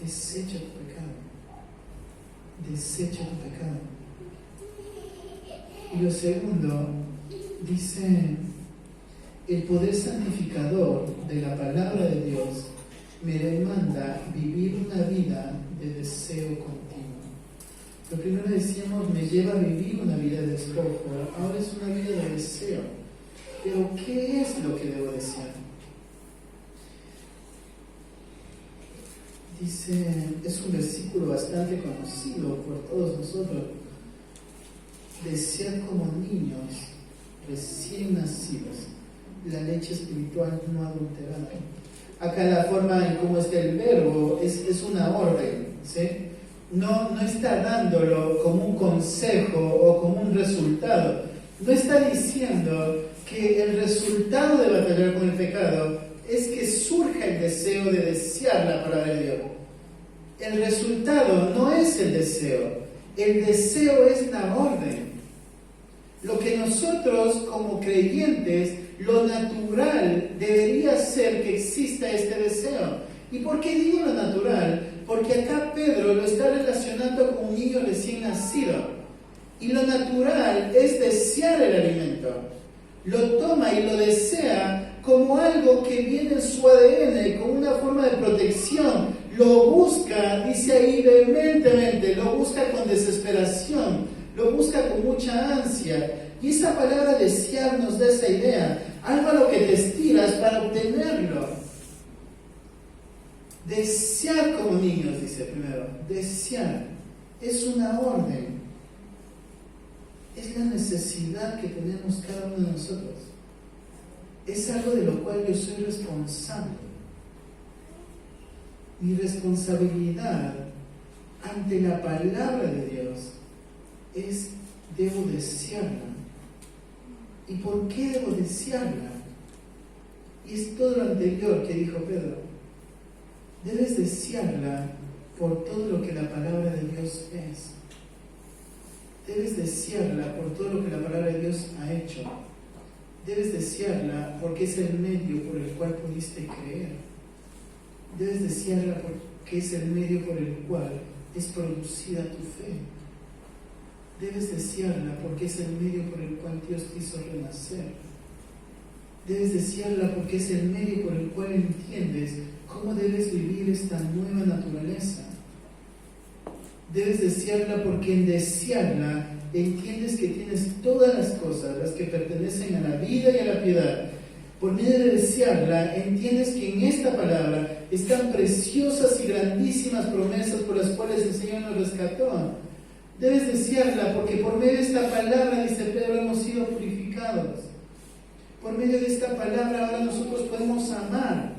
desecha tu pecado, desecha tu pecado. Y lo segundo, dice, el poder santificador de la palabra de Dios me demanda vivir una vida de deseo continuo. Lo primero decíamos, me lleva a vivir una vida de despojo, ahora es una vida de deseo. Pero ¿qué es lo que debo desear? Dice, es un versículo bastante conocido por todos nosotros. Desear como niños recién nacidos la leche espiritual no adulterada. Acá la forma en cómo está el verbo es una orden, ¿sí? No está dándolo como un consejo o como un resultado. No está diciendo que el resultado de batallar con el pecado es que surja el deseo de desear la palabra de Dios. El resultado no es el deseo es la orden. Lo que nosotros como creyentes, lo natural debería ser que exista este deseo. ¿Y por qué digo lo natural? Porque acá Pedro lo está relacionando con un niño recién nacido. Y lo natural es desear el alimento. Lo toma y lo desea como algo que viene en su ADN, como una forma de protección. Lo busca, dice ahí vehementemente, lo busca con desesperación, lo busca con mucha ansia. Y esa palabra desear nos da esa idea, algo a lo que te estiras para obtenerlo. Desear como niños, dice primero, desear es una orden, es la necesidad que tenemos cada uno de nosotros, es algo de lo cual yo soy responsable. Mi responsabilidad ante la palabra de Dios es, debo desearla. ¿Y por qué debo desearla? Y es todo lo anterior que dijo Pedro. Debes desearla por todo lo que la palabra de Dios es. Debes desearla por todo lo que la palabra de Dios ha hecho. Debes desearla porque es el medio por el cual pudiste creer. Debes desearla porque es el medio por el cual es producida tu fe. Debes desearla porque es el medio por el cual Dios te hizo renacer. Debes desearla porque es el medio por el cual entiendes cómo debes vivir esta nueva naturaleza. Debes desearla porque en desearla entiendes que tienes todas las cosas, las que pertenecen a la vida y a la piedad. Por medio de desearla, entiendes que en esta palabra están preciosas y grandísimas promesas por las cuales el Señor nos rescató. Debes desearla porque por medio de esta palabra, dice Pedro, hemos sido purificados. Por medio de esta palabra ahora nosotros podemos amar.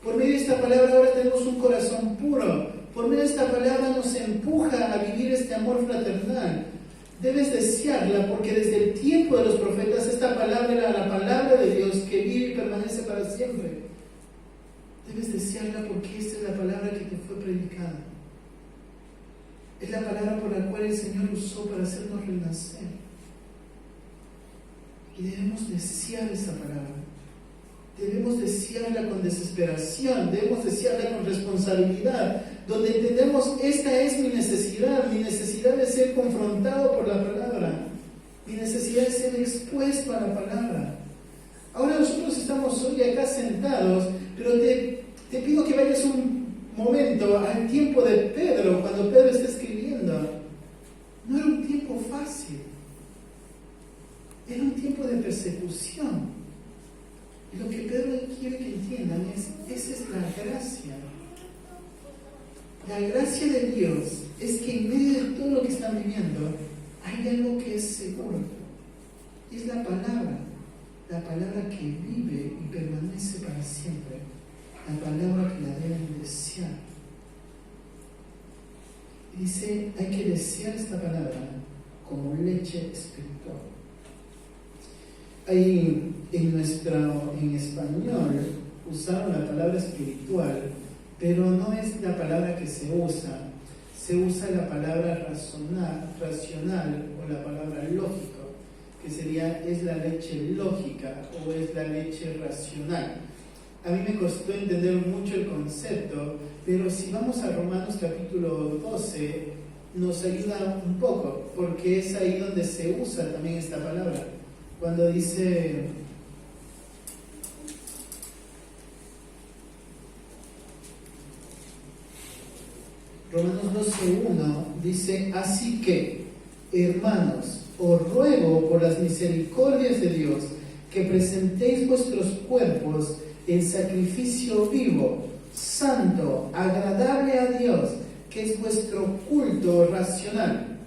Por medio de esta palabra ahora tenemos un corazón puro. Por medio de esta palabra nos empuja a vivir este amor fraternal. Debes desearla porque desde el tiempo de los profetas esta palabra era la palabra de Dios que vive y permanece para siempre. Debes desearla porque esta es la palabra que te fue predicada. Es la palabra por la cual el Señor usó para hacernos renacer. Y debemos desear esa palabra. Debemos desearla con desesperación, debemos desearla con responsabilidad, donde entendemos, esta es mi necesidad de ser confrontado por la palabra, mi necesidad de ser expuesto a la palabra. Ahora nosotros estamos hoy acá sentados, pero te pido que vayas un momento al tiempo de Pedro, cuando Pedro está escribiendo. No era un tiempo fácil, era un tiempo de persecución. Y lo que Pedro quiere que entiendan es, esa es la gracia. La gracia de Dios es que en medio de todo lo que están viviendo, hay algo que es seguro. Y es la palabra que vive y permanece para siempre. La palabra que la deben desear. Y dice, hay que desear esta palabra como leche espiritual. Ahí en español usaron la palabra espiritual, pero no es la palabra que se usa, se usa la palabra racional o la palabra lógico, que sería es la leche lógica o es la leche racional. A mí me costó entender mucho el concepto, pero si vamos a Romanos capítulo 12, nos ayuda un poco, porque es ahí donde se usa también esta palabra. Cuando dice... Romanos 12:1 dice: así que, hermanos, os ruego por las misericordias de Dios que presentéis vuestros cuerpos en sacrificio vivo, santo, agradable a Dios, que es vuestro culto racional.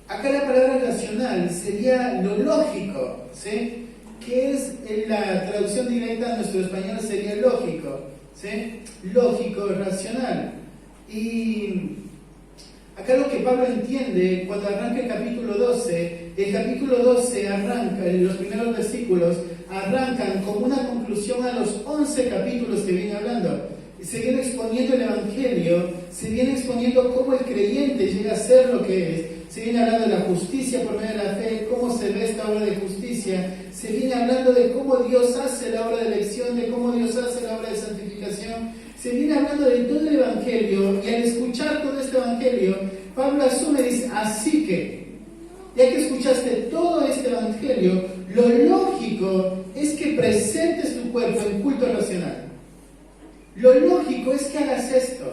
Acá la palabra racional sería lo lógico, ¿sí? Que es en la traducción directa a nuestro español sería lógico, ¿sí? Lógico, racional. Y acá lo que Pablo entiende cuando arranca el capítulo 12 arranca, en los primeros versículos arrancan como una conclusión a los 11 capítulos que viene hablando. Se viene exponiendo el Evangelio, se viene exponiendo cómo el creyente llega a ser lo que es, se viene hablando de la justicia por medio de la fe, cómo se ve esta obra de justicia, se viene hablando de cómo Dios hace la obra de elección, de cómo Dios hace la obra de santificación, se viene hablando de todo el Evangelio, y al escuchar todo este Evangelio, Pablo asume y dice: así que, ya que escuchaste todo este Evangelio, lo lógico es que presentes tu cuerpo en culto racional. Lo lógico es que hagas esto.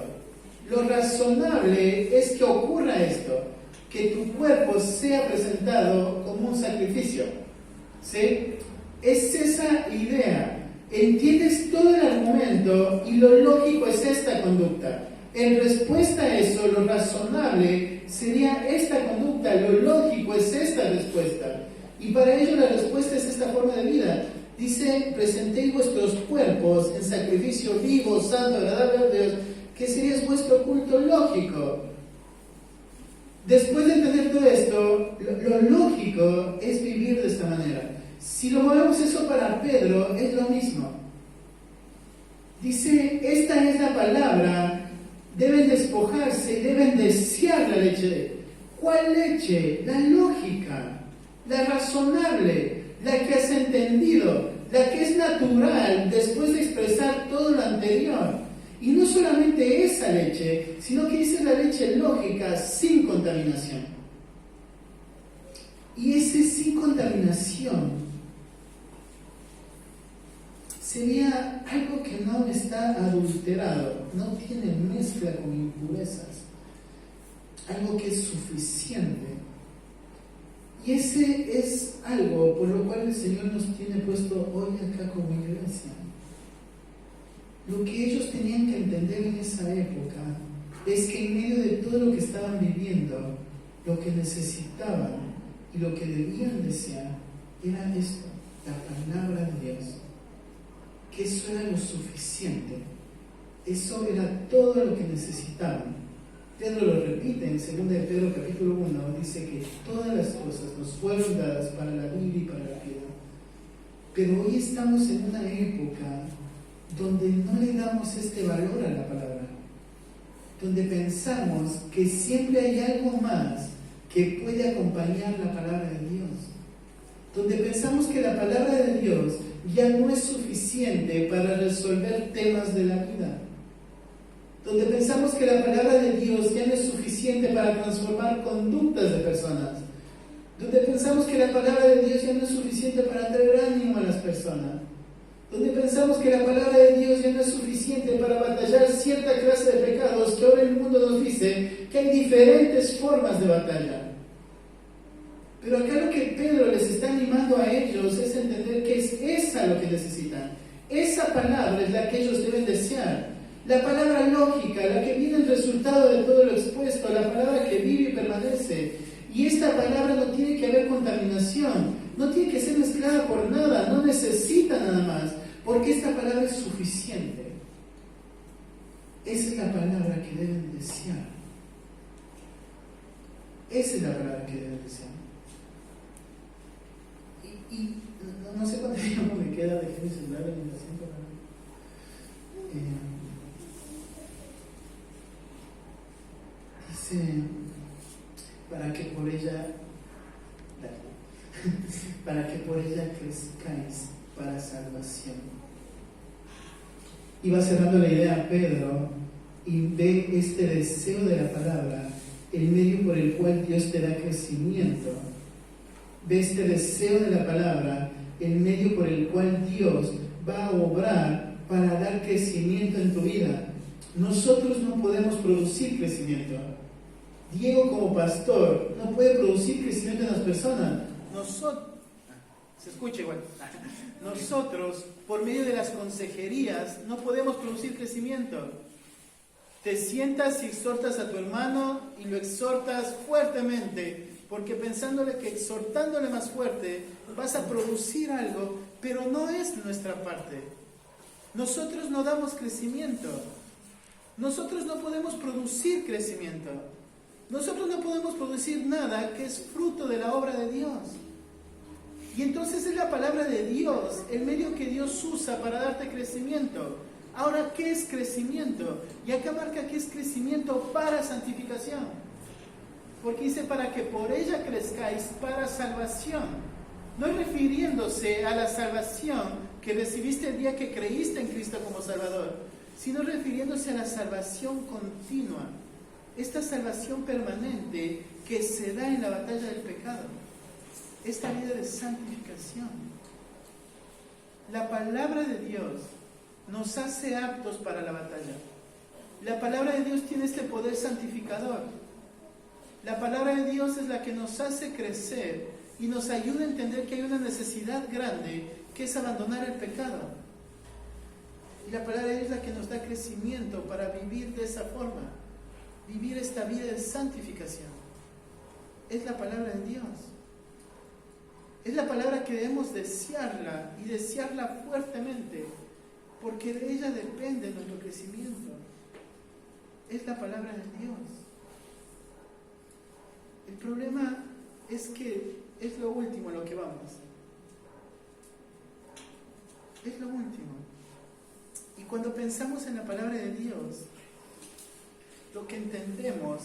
Lo razonable es que ocurra esto, que tu cuerpo sea presentado como un sacrificio. ¿Sí? Es esa idea. Entiendes todo el argumento y lo lógico es esta conducta. En respuesta a eso, lo razonable sería esta conducta, lo lógico es esta respuesta. Y para ello la respuesta es esta forma de vida. Dice: presentéis vuestros cuerpos en sacrificio vivo, santo, agradable a Dios, que sería vuestro culto lógico. Después de entender todo esto, lo lógico es vivir de esta manera. Si lo movemos eso para Pedro, es lo mismo. Dice: esta es la palabra, deben despojarse y deben desear la leche. ¿Cuál leche? La lógica, la razonable, la que has entendido, la que es natural después de expresar todo lo anterior. Y no solamente esa leche, sino que dice la leche lógica, sin contaminación. Y ese sin contaminación sería algo que no está adulterado, no tiene mezcla con impurezas, algo que es suficiente. Y ese es algo por lo cual el Señor nos tiene puesto hoy acá como iglesia. Lo que ellos tenían que entender en esa época es que en medio de todo lo que estaban viviendo, lo que necesitaban y lo que debían desear era esto, la palabra de Dios. Que eso era lo suficiente, eso era todo lo que necesitaban. Pedro lo repite en 2 de Pedro capítulo 1, dice que todas las cosas nos fueron dadas para la vida y para la piedad. Pero hoy estamos en una época donde no le damos este valor a la palabra, donde pensamos que siempre hay algo más que puede acompañar la palabra de Dios, donde pensamos que la palabra de Dios ya no es suficiente para resolver temas de la vida, donde pensamos que la palabra de Dios ya no es suficiente para transformar conductas de personas, donde pensamos que la palabra de Dios ya no es suficiente para traer ánimo a las personas, donde pensamos que la palabra de Dios ya no es suficiente para batallar cierta clase de pecados, que ahora el mundo nos dice que hay diferentes formas de batalla. Pero acá lo que Pedro les está animando a ellos es entender que es esa lo que necesitan. Esa palabra es la que ellos deben desear. La palabra lógica, la que viene el resultado de todo lo expuesto, la palabra que vive y permanece. Y esta palabra no tiene que haber contaminación, no tiene que ser mezclada por nada, no necesita nada más, porque esta palabra es suficiente. Esa es la palabra que deben desear. Esa es la palabra que deben desear. Y no sé cuánto tiempo me queda, dejé mi celular en el asiento. Dice, Y va cerrando la idea Pedro y ve este deseo de la palabra, el medio por el cual Dios te da crecimiento. Ve este deseo de la palabra, el medio por el cual Dios va a obrar para dar crecimiento en tu vida. Nosotros no podemos producir crecimiento. Diego como pastor no puede producir crecimiento en las personas. Se escucha igual. Nosotros, por medio de las consejerías, no podemos producir crecimiento. Te sientas y exhortas a tu hermano y lo exhortas fuertemente, porque pensándole que exhortándole más fuerte vas a producir algo, pero no es nuestra parte. Nosotros no damos crecimiento. Nosotros no podemos producir crecimiento. Nosotros no podemos producir nada que es fruto de la obra de Dios. Y entonces es la palabra de Dios, el medio que Dios usa para darte crecimiento. Ahora, ¿qué es crecimiento? Y acá marca que es crecimiento para santificación. Porque dice, para que por ella crezcáis para salvación. No es refiriéndose a la salvación que recibiste el día que creíste en Cristo como Salvador, sino refiriéndose a la salvación continua. Esta salvación permanente que se da en la batalla del pecado. Esta vida de santificación. La palabra de Dios nos hace aptos para la batalla. La palabra de Dios tiene este poder santificador. La palabra de Dios es la que nos hace crecer y nos ayuda a entender que hay una necesidad grande que es abandonar el pecado. Y la palabra de Dios es la que nos da crecimiento para vivir de esa forma, vivir esta vida de santificación. Es la palabra de Dios. Es la palabra que debemos desearla y desearla fuertemente, porque de ella depende nuestro crecimiento. Es la palabra de Dios. El problema es que es lo último a lo que vamos. Es lo último. Y cuando pensamos en la palabra de Dios, lo que entendemos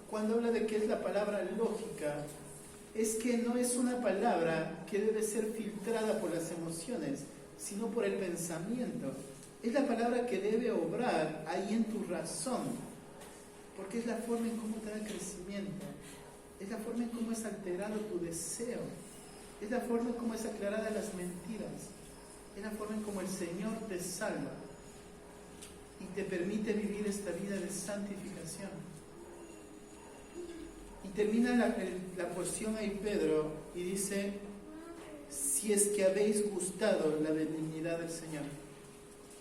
cuando habla de que es la palabra lógica, es que no es una palabra que debe ser filtrada por las emociones, sino por el pensamiento. Es la palabra que debe obrar ahí en tu razón, porque es la forma en cómo te da crecimiento, es la forma en cómo es alterado tu deseo, es la forma en cómo es aclarada las mentiras, es la forma en cómo el Señor te salva y te permite vivir esta vida de santificación. Y termina la porción ahí Pedro y dice, si es que habéis gustado la benignidad del Señor.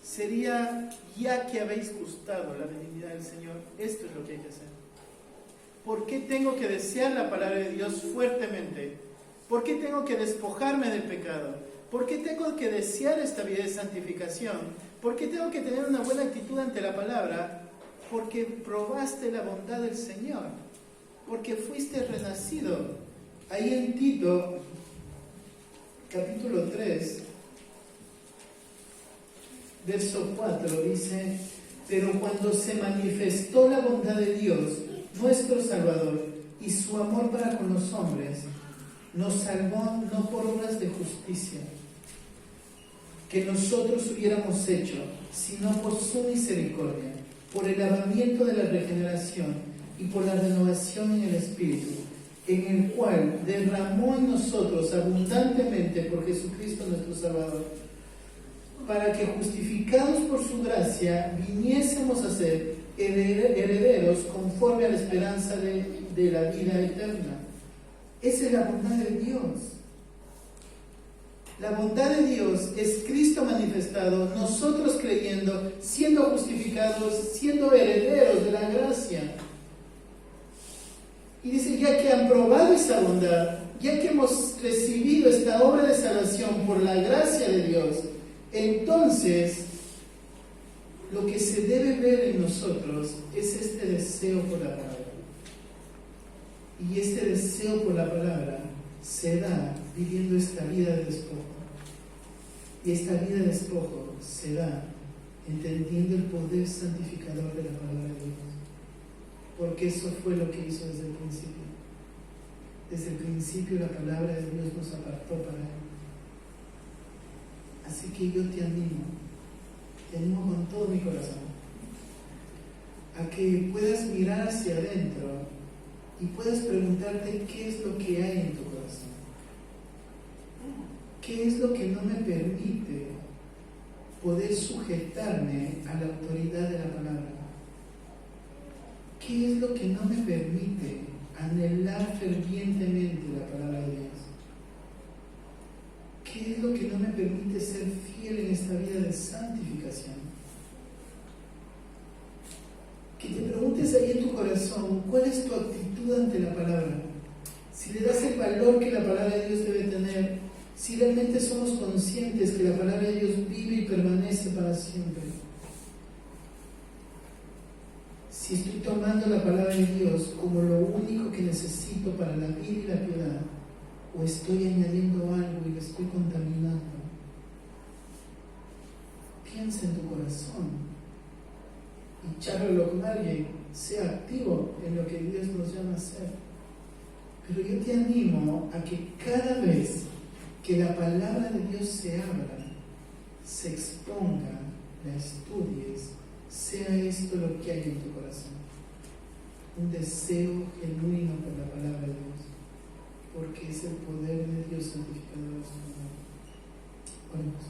Sería, ya que habéis gustado la benignidad del Señor, esto es lo que hay que hacer. ¿Por qué tengo que desear la palabra de Dios fuertemente? ¿Por qué tengo que despojarme del pecado? ¿Por qué tengo que desear esta vida de santificación? ¿Por qué tengo que tener una buena actitud ante la palabra? Porque probaste la bondad del Señor. Porque fuiste renacido. Ahí en Tito, capítulo 3, verso 4, dice, pero cuando se manifestó la bondad de Dios, nuestro Salvador, y su amor para con los hombres, nos salvó no por obras de justicia que nosotros hubiéramos hecho, sino por su misericordia, por el lavamiento de la regeneración y por la renovación en el Espíritu, en el cual derramó en nosotros abundantemente por Jesucristo nuestro Salvador, para que justificados por su gracia viniésemos a ser herederos conforme a la esperanza de la vida eterna. Esa es la bondad de Dios. La bondad de Dios es Cristo manifestado, nosotros creyendo, siendo justificados, siendo herederos de la gracia. Y dice, ya que han probado esa bondad, ya que hemos recibido esta obra de salvación por la gracia de Dios, entonces lo que se debe ver en nosotros es este deseo por la palabra. Y este deseo por la palabra se da viviendo esta vida de despojo. Y esta vida de despojo se da entendiendo el poder santificador de la palabra de Dios. Porque eso fue lo que hizo desde el principio. Desde el principio la palabra de Dios nos apartó para Él. Así que yo te animo con mi corazón, a que puedas mirar hacia adentro y puedas preguntarte qué es lo que hay en tu corazón. ¿Qué es lo que no me permite poder sujetarme a la autoridad de la palabra? ¿Qué es lo que no me permite anhelar fervientemente la palabra de Dios? ¿Qué es lo que no me permite ser fiel en esta vida de santificación? Que te preguntes ahí en tu corazón, ¿cuál es tu actitud ante la palabra? Si le das el valor que la palabra de Dios debe tener, si realmente somos conscientes que la palabra de Dios vive y permanece para siempre. Si estoy tomando la palabra de Dios como lo único que necesito para la vida y la piedad, o estoy añadiendo algo y lo estoy contaminando. Piensa en tu corazón y chárralo con alguien, sea activo en lo que Dios nos llama a hacer. Pero yo te animo a que cada vez que la palabra de Dios se abra, se exponga, la estudies, sea esto lo que hay en tu corazón. Un deseo genuino por la palabra de Dios, porque es el poder de Dios santificador de su nombre. Oremos.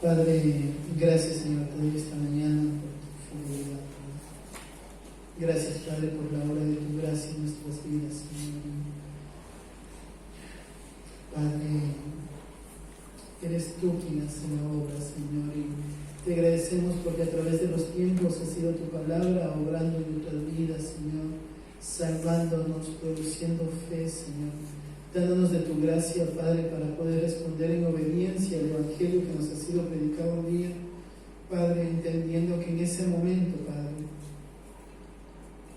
Padre, gracias Señor, te doy esta mañana por tu fidelidad. Gracias Padre por la obra de tu gracia en nuestras vidas, Señor. Padre, eres tú quien hace la obra, Señor, y te agradecemos porque a través de los tiempos ha sido tu palabra obrando en nuestras vidas, Señor, salvándonos, produciendo fe, Señor, dándonos de tu gracia, Padre, para poder responder en obediencia al Evangelio que nos ha sido predicado un día, Padre, entendiendo que en ese momento, Padre,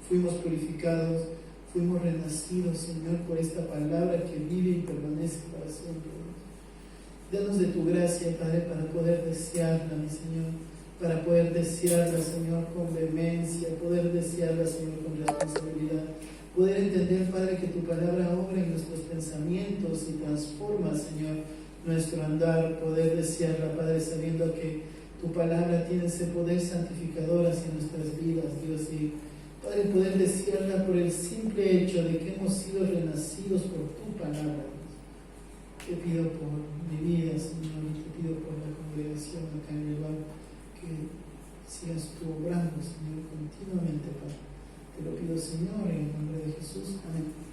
fuimos purificados, fuimos renacidos, Señor, por esta palabra que vive y permanece para siempre. Danos de tu gracia, Padre, para poder desearla, mi Señor, para poder desearla, Señor, con vehemencia, poder desearla, Señor, con responsabilidad, poder entender, Padre, que tu palabra obra en nuestros pensamientos y transforma, Señor, nuestro andar, poder desearla, Padre, sabiendo que tu palabra tiene ese poder santificador hacia nuestras vidas, Dios, y Padre, poder desearla por el simple hecho de que hemos sido renacidos por tu palabra. Te pido por mi vida, Señor, y te pido por la congregación acá en el lugar, que sigas tú obrando, Señor, continuamente, Padre. Te lo pido, Señor, en el nombre de Jesús. Amén.